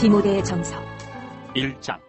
디모데의 전서 1장.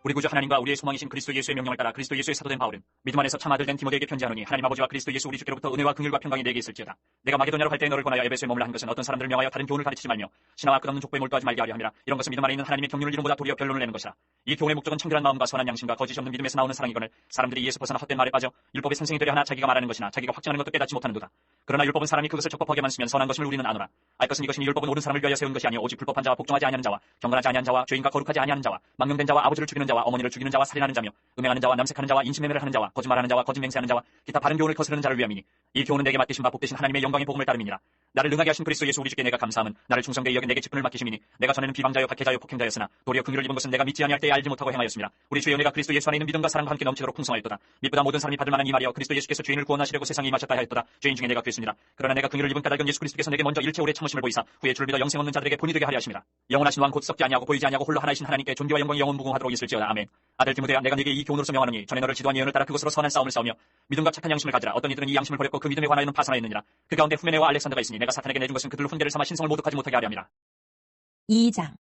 우리 구주 하나님과 우리의 소망이신 그리스도 예수의 명령을 따라 그리스도 예수의 사도된 바울은 믿음 안에서 참 아들 된 디모데에게 편지하노니 하나님 아버지와 그리스도 예수 우리 주께로부터 은혜와 긍휼과 평강이 내게 있을지어다. 내가 마게도냐로 갈 때 너를 권하여 에베소에 머물라 한 것은 어떤 사람들을 명하여 다른 교훈을 가르치지 말며 신화와 끝없는 족보에 몰두하지 말게 하려 함이라. 이런 것은 믿음 안에 있는 하나님의 경륜을 이름보다 도리어 변론을 내는 것이라. 이 교훈의 목적은 청결한 마음과 선한 양심과 거짓이 없는 믿음에서 나오는 사랑이거늘 사람들이 이에서 벗어나 헛된 말에 빠져 율법의 선생이 되려 하나 자기가 말하는 것이나 자기가 확증하는 것도 깨닫지 못하는도다. 그러나 율법은 사람이 그것을 적법하게만 쓰면 선한 것임을 우리는 아노라. 알 것은 이것이니 율법은 옳은 사람을 위하여 세운 것이 아니오 오직 불법한 자와 복종하지 아니하는 자와 경건하지 아니하는 자와 죄인과 거룩하지 아니하는 자와 망령된 자와 아버지를 죽이는 자와 어머니를 죽이는 자와 살인하는 자며 음행하는 자와 남색하는 자와 인신매매를 하는 자와 거짓말하는 자와 거짓 맹세하는 자와 기타 바른 교훈을 거스르는 자를 위함이니 이 교훈은 내게 맡기신 바 복되신 하나님의 영광의 복음을 따름이니라. 나를 능하게 하신 그리스도 예수 우리 주께 내가 감사함은 나를 충성되이 여긴 내게 직분을 맡기심이니 내가 전에는 비방자요 박해자요 폭행자였으나 도리어 긍휼을 입은 것은 내가 믿지 아니할 때에 알지 못하고 행하였습니다. 우리 주의 은혜가 그리스도 예수 안에 있는 믿음과 사랑과 함께 넘치도록 풍성하였도다. 믿보다 모든 사람이 받을 만한 이 말이여 그리스도 예수께서 죄인을 구원하시려고 세상에 임하셨다 하였도다. 죄인 중에 내가 그랬습니다. 그러나 내가 긍휼을 입은 까닭은 예수 그리스도께서 내게 먼저 일체 오래 참으심을 보이사 후에 주를 믿어 영생 얻는 자들에게 본이 되게 하려 하심이라. 영원하신 왕 곧 썩지 아니하고 보이지 아니하고 홀로 하나이신 하나님께 존귀와 영광이 영원 무궁하도록 있을지어다. 아멘. 아들 디모데야 내가 네게 이 교훈으로서 명하노니 전에 너를 지도한 예언을 따라 그것으로 선한 싸움을 싸우며 믿음과 착한 양심을 가지라. 어떤 이들은 이 양심을 버렸고 그 믿음에 관하여는 파산하였느니라. 그 가운데 후메네와 알렉산더가 있으니 내가 사탄에게 내준 것은 그들을 훈계를 삼아 신성을 모독하지 못하게 하려 함이라. 2장.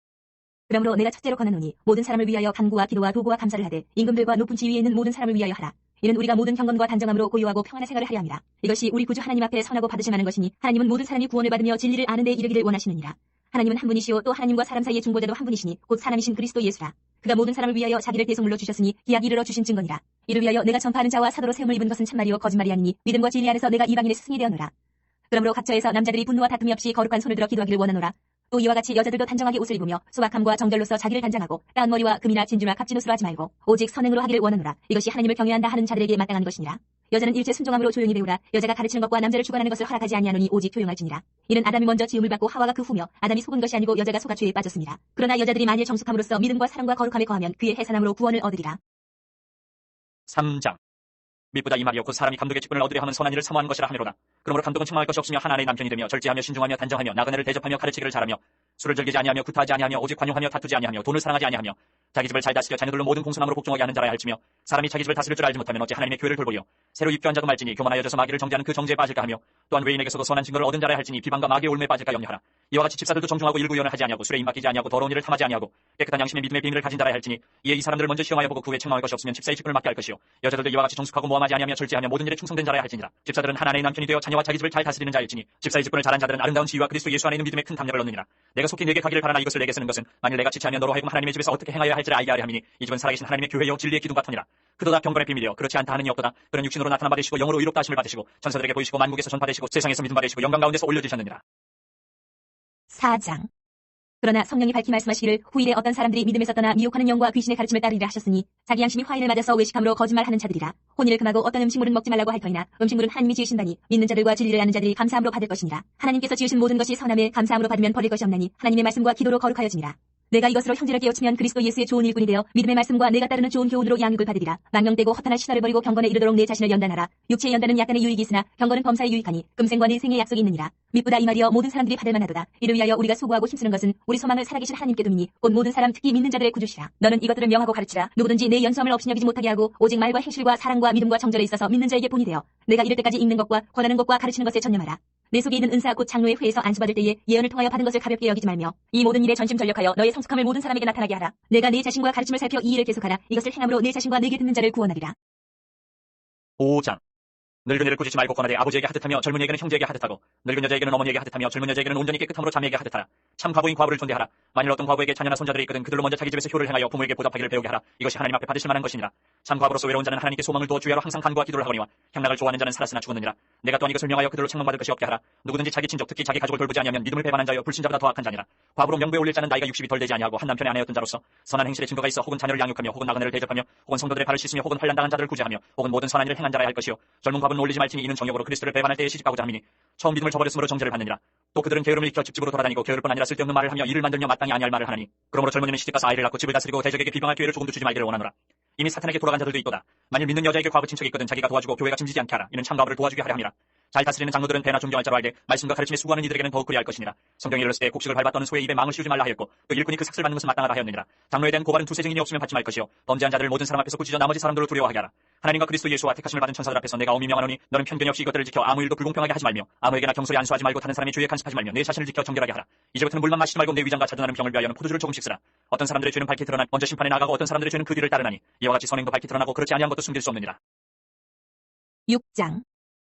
그러므로 내가 첫째로 권하노니 모든 사람을 위하여 간구와 기도와 도구와 감사를 하되 임금들과 높은 지위에 있는 모든 사람을 위하여 하라. 이는 우리가 모든 경건과 단정함으로 고요하고 평안한 생활을 하려 함이라. 이것이 우리 구주 하나님 앞에 선하고 받으실 만한 것이니 하나님은 모든 사람이 구원을 받으며 진리를 아는 데 이르기를 원하시느니라. 하나님은 한 분이시요 또 하나님과 사람 사이의 중보자도 한 분이시니 곧 사람이신 그리스도 예수라. 그가 모든 사람을 위하여 자기를 대속물로 주셨으니 기약 이르러 주신 증거니라. 이를 위하여 내가 전파하는 자와 사도로 세움을 입은 것은 참말이요 거짓말이 아니니 믿음과 진리 안에서 내가 이방인의 스승이 되었노라. 그러므로 각처에서 남자들이 분노와 다툼이 없이 거룩한 손을 들어 기도하기를 원하노라. 또 이와 같이 여자들도 단정하게 옷을 입으며 소박함과 정결로서 자기를 단장하고 따은 머리와 금이나 진주나 값진 옷으로 하지 말고 오직 선행으로 하기를 원하노라. 이것이 하나님을 경외한다 하는 자들에게 마땅한 것이니라. 여자는 일체 순종함으로 조용히 배우라. 여자가 가르치는 것과 남자를 주관하는 것을 허락하지 아니하노니 오직 조용할지니라. 이는 아담이 먼저 지음을 받고 하와가 그 후며 아담이 속은 것이 아니고 여자가 속아 죄에 빠졌습니다. 그러나 여자들이 만일 정숙함으로써 믿음과 사랑과 거룩함에 거하면 그의 해산함으로 구원을 얻으리라. 3장. 믿보다 이 말이여 곧 사람이 감독의 직분을 얻으려 하면 선한 일을 사모하는 것이라 하미로다. 그러므로 감독은 책망할 것이 없으며 하나님의 남편이 되며 절제하며 신중하며 단정하며 나그네를 대접하며 가르치기를 잘하며 술을 즐기지 아니하며 구타하지 아니하며 오직 관용하며 다투지 아니하며 돈을 사랑하지 아니하며 자기 집을 잘 다스려 자녀들로 모든 공손함으로 복종하게 하는 자라 할지며 사람이 자기 집을 다스릴 줄 알지 못하면 어찌 하나님의 교회를 돌보리요. 새로 입교한 자도 말지니 교만하여져서 마귀를 정죄하는 그 정죄에 빠질까 하며 또한 외인에게서도 선한 증거를 얻은 자라 할지니 비방과 마귀의 올매에 빠질까 염려하라. 이와 같이 집사들도 정중하고 일구연을 하지 아니하고 술에 입막히지 아니하고 더러운 일을 탐하지 아니하고 깨끗한 양심의 믿음의 비밀을 가진 자라 할지니 이에 이 사람들을 먼저 시험하여 보고 그 후에 책망할 것이 없으면 집사의 직분을 맡게 할 것이요 여자들도 이와 같이 정숙하고 모함하지 아니하며 절제하며 모든 일에 충성된 자라 할지니라. 집사들은 하나님의 남편이 되어 자녀와 자기 집을 잘 다스리는 자일지니 집사의 직분을 잘한 자들은 아름다운 지위와 그리스도 예수 안에 있는 믿음의 큰 담력을 얻느니라. 내가 속히 내게 가기를 바라나 이것을 내게 쓰는 것은 만일 내가 지체하면 너로 하여금 하나님의 집에서 어떻게 행하여야 할지를 알게 하려 함이니 이 집은 살아계신 하나님의 교회여 진리의 기둥 같으니라. 그도다 경건의 비밀이여 그렇지 않다 하느니 없도다. 그는 육신으로 나타나 받으시고 영으로 의롭다 하심을 받으시고 천사들에게 보이시고 만국에서 전파되시고 세상에서 믿음 받으시고 영광 가운데서 올려지셨느니라. 4장. 그러나 성령이 밝히 말씀하시기를 후일에 어떤 사람들이 믿음에서 떠나 미혹하는 영과 귀신의 가르침을 따르리라 하셨으니 자기 양심이 화인을 맞아서 외식함으로 거짓말하는 자들이라. 혼인을 금하고 어떤 음식물은 먹지 말라고 할 터이나 음식물은 하나님이 지으신 바니 믿는 자들과 진리를 아는 자들이 감사함으로 받을 것이니라. 하나님께서 지으신 모든 것이 선함에 감사함으로 받으면 버릴 것이 없나니 하나님의 말씀과 기도로 거룩하여지니라. 내가 이것으로 형제를 깨우치면 그리스도 예수의 좋은 일꾼이 되어 믿음의 말씀과 내가 따르는 좋은 교훈으로 양육을 받으리라. 망령되고 허탄한 신화를 버리고 경건에 이르도록 내 자신을 연단하라. 육체의 연단은 약간의 유익이 있으나 경건은 범사에 유익하니 금생과 내 생의 약속이 있느니라. 믿보다 이 말이여 모든 사람들이 받을 만하도다. 이를 위하여 우리가 수고하고 힘쓰는 것은 우리 소망을 살아계신 하나님께 두미니 곧 모든 사람 특히 믿는 자들의 구주시라. 너는 이것들을 명하고 가르치라. 누구든지 내 연수함을 없이 여기지 못하게 하고 오직 말과 행실과 사랑과 믿음과 정절에 있어서 믿는 자에게 본이 되어 내가 이를 때까지 읽는 것과 권하는 것과 가르치는 것에 전념하라. 내 속에 있는 은사 곧 장로의 회에서 안수받을 때에 예언을 통하여 받은 것을 가볍게 여기지 말며 이 모든 일에 전심전력하여 너의 성숙함을 모든 사람에게 나타나게 하라. 내가 내 자신과 가르침을 살펴 이 일을 계속하라. 이것을 행함으로 내 자신과 내게 듣는 자를 구원하리라. 5장. 늙은이를 꾸짖지 말고 권하되 아버지에게 하듯하며 젊은이에게는 형제에게 하듯하고 늙은 여자에게는 어머니에게 하듯하며 젊은 여자에게는 온전히 깨끗함으로 자매에게 하듯하라. 참 과부인 과부를 존대하라. 만일 어떤 과부에게 자녀나 손자들이 있거든 그들로 먼저 자기 집에서 효를 행하여 부모에게 보답하기를 배우게 하라. 이것이 하나님 앞에 받으실 만한 것이니라. 참 과부로서 외로운 자는 하나님께 소망을 두어 주야로 항상 간구와 기도를 하거니와 향락을 좋아하는 자는 살았으나 죽었느니라. 내가 또한 이것을 명하여 그들로 책망받을 것이 없게 하라. 누구든지 자기 친족 특히 자기 가족을 돌보지 아니하면 믿음을 배반한 자여 불신자보다 더 악한 자니라. 과부로 명부에 올릴 자는 나이가 60이 덜 되지 아니하고 한 남편의 아내였던 자로서 선한 행실의 증거가 있어 혹은 자녀를 양육하며 혹은 나그네를 대접하며 혹은 성도들의 발을 씻으며 혹은 환난당한 자들을 구제하며 혹은 모든 선한 일을 행한 자라야 할 것이요 전문 과부는 올리지 말지니 이는 정욕으로 그리스도를 배반할 때에 시집가고자 함이니 처음 믿음을 저버렸으므로 정죄를 받느니라. 또 그들은 게으름을 익혀 집집으로 돌아다니고 게으를뿐 아니라 쓸데없는 말을 하며 일을 만들며 마땅히 아니할 말을 하나니 그러므로 젊은이는 시집가서 아이를 낳고 집을 다스리고 대적에게 비방할 기회를 조금도 주지 말기를 원하노라. 이미 사탄에게 돌아간 자들도 있도다. 만일 믿는 여자에게 과부 친척이 있거든 자기가 도와주고 교회가 짐지지 않게 하라. 이는 참 과부를 도와주게 하려 함이라. 잘 다스리는 장로들은 배나 존경할 자로 알되 말씀과 가르침에 수고하는 이들에게는 더욱 그리할 것이니라. 성경이 이르렀을 때 곡식을 밟았더는 소의 입에 망을 씌우지 말라 하였고 또 일꾼이 그 삭슬 받는 것은 마땅하다 하였느니라. 장로에 대한 고발은 두세 증인이 없으면 받지 말 것이요 범죄한 자들을 모든 사람 앞에서 꾸짖어 나머지 사람들로 두려워하게 하라. 하나님과 그리스도 예수와 택하심을 받은 천사들 앞에서 내가 엄히 명하노니 너는 편견이 없이 이것들을 지켜 아무 일도 불공평하게 하지 말며 아무에게나 경솔히 안수하지 말고 타는 사람의 죄에 간섭하지 말며 내 자신을 지켜 정결하게 하라. 이제부터는 물만 마시지 말고 내 위장과 자전하는 병을 위하여는 포도주를 조금씩 쓰라. 어떤 사람들의 죄는 밝게 드러나 먼저 심판에 나가고 어떤 사람들의 죄는 그 뒤를 따르나니 이와 같이 선행도 밝게 드러나고 그렇지 아니한 것도 숨길 수 없느니라. 6장.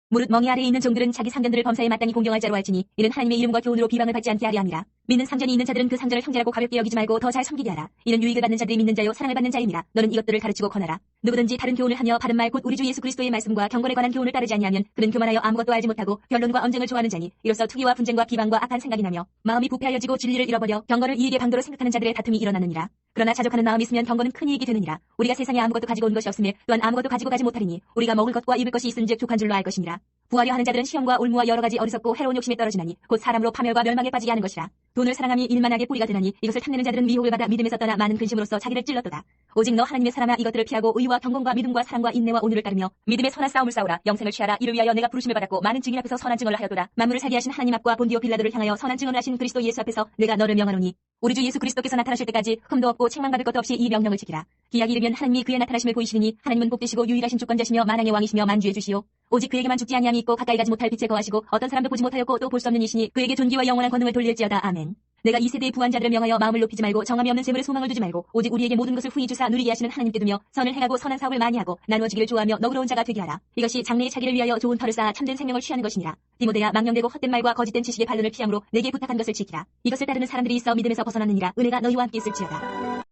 무릇 멍에 아래에 있는 종들은 자기 상전들을 범사에 마땅히 공경할 자로 할지니 이는 하나님의 이름과 교훈으로 비방을 받지 않게 하려 함이라. 믿는 상전이 있는 자들은 그 상전을 형제라고 가볍게 여기지 말고 더 잘 섬기게 하라. 이는 유익을 받는 자들이 믿는 자요 사랑을 받는 자임이라. 너는 이것들을 가르치고 권하라. 누구든지 다른 교훈을 하며 바른 말 곧 우리 주 예수 그리스도의 말씀과 경건에 관한 교훈을 따르지 아니하면 그는 교만하여 아무것도 알지 못하고 변론과 언쟁을 좋아하는 자니 이로써 투기와 분쟁과 비방과 악한 생각이 나며 마음이 부패하여지고 진리를 잃어버려 경건을 이익의 방도로 생각하는 자들의 다툼이 일어나느니라. 그러나 자족하는 마음이 있으면 경건은 큰 이익이 되느니라. 우리가 세상에 아무것도 가지고 온 것이 없으며 또한 아무것도 가지고 가지 못하리니 우리가 먹을 것과 입을 것이 있은즉 족한 줄로 알 것이니라. 부하려 하는 자들은 시험과 올무와 여러 가지 어리석고 해로운 욕심에 떨어지나니 곧 사람으로 파멸과 멸망에 빠지게 하는 것이라. 돈을 사랑함이 일만하게 뿌리가 되나니 이것을 탐내는 자들은 미혹을 받아 믿음에서 떠나 많은 근심으로써 자기를 찔렀도다. 오직 너 하나님의 사람아 이것들을 피하고 의와 경건과 믿음과 사랑과 인내와 온유를 따르며 믿음의 선한 싸움을 싸우라. 영생을 취하라. 이를 위하여 내가 부르심을 받았고 많은 증인 앞에서 선한 증언을 하였도다. 만물을 살게 하신 하나님 앞과 본디오 빌라도를 향하여 선한 증언을 하신 그리스도 예수 앞에서 내가 너를 명하노니 우리 주 예수 그리스도께서 나타나실 때까지 흠도 없고 책망받을 것도 없이 이 명령을 지키라. 기약이 이르면 하나님이 그의 나타나심을 보이시니 하나님은 복되시고 유일하신 주권자시며 만왕의 왕이시며 만주의 주시오. 오직 그에게만 죽지 아니함이 있고 가까이 가지 못할 빛에 거하시고 어떤 사람도 보지 못하였고 또 볼 수 없는 이시니 그에게 존귀와 영원한 권능을 돌릴지어다. 아멘. 내가 이 세대의 부한 자들을 명하여 마음을 높이지 말고 정함이 없는 재물에 소망을 두지 말고 오직 우리에게 모든 것을 후히 주사 누리게 하시는 하나님께 두며 선을 행하고 선한 사업을 많이 하고 나누어지기를 좋아하며 너그러운 자가 되게 하라. 이것이 장래의 차기를 위하여 좋은 터를 쌓아 참된 생명을 취하는 것이니라. 디모데야 망령되고 헛된 말과 거짓된 지식의 반론을 피함으로 내게 부탁한 것을 지키라. 이것을 따르는 사람들이 있어 믿음에서 벗어났느니라. 은혜가 너희와 함께 있을지어다.